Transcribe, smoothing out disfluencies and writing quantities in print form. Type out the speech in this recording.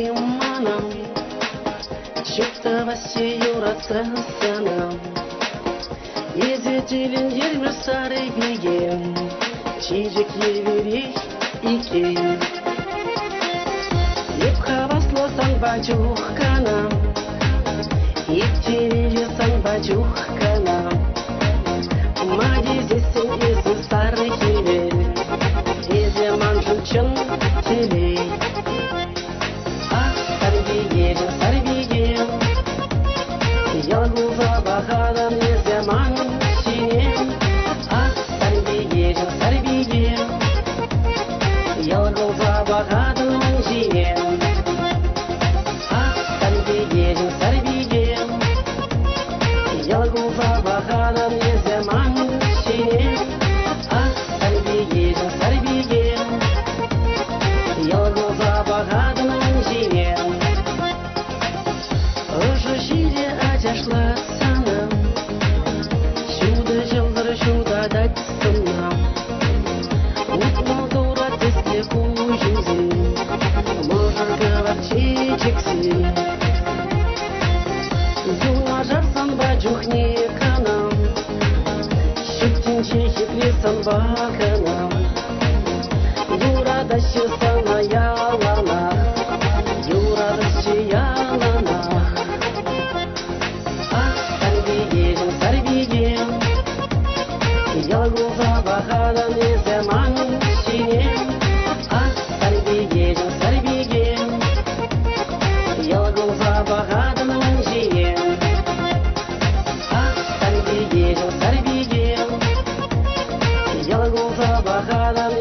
манам, чыктыва сеюрасынам. Езетилин ерме сары бием, чижик еверей икен. Еп хаваслосан бачухканам, иптерелесан бачухканам. Мадезесен есен старый хилер, езе манжын чын телей. Ах, сарбиген, сарбиген, ялгуза бағадан езе ман синем. Ах, сарбиген, сарбиген, ялгуза бағадан жинем. Ах, сарбиген, сарбиген, ялгуза бағадан езе ман синем. Ах, сарбиген, сарбиген, ялгуза бағадан жинем. Уже жире ажашла санам, шуда жылдыр шуда дать сынам. Утмал дура тесте кужинзи, можыр гавар чечекси. Юна жарсан бачухне канам, шуктин чехи плесан баканам. Юра дащи сана яланах, юра дащи яланах. Ах, сарбиген, сарбиген, ялгуза бағадан езе ман синем. Ах, сарбиген, сарбиген, ялгуза бағадан жинем. Ах, сарбиген, сарбиген, ялгуза бағадан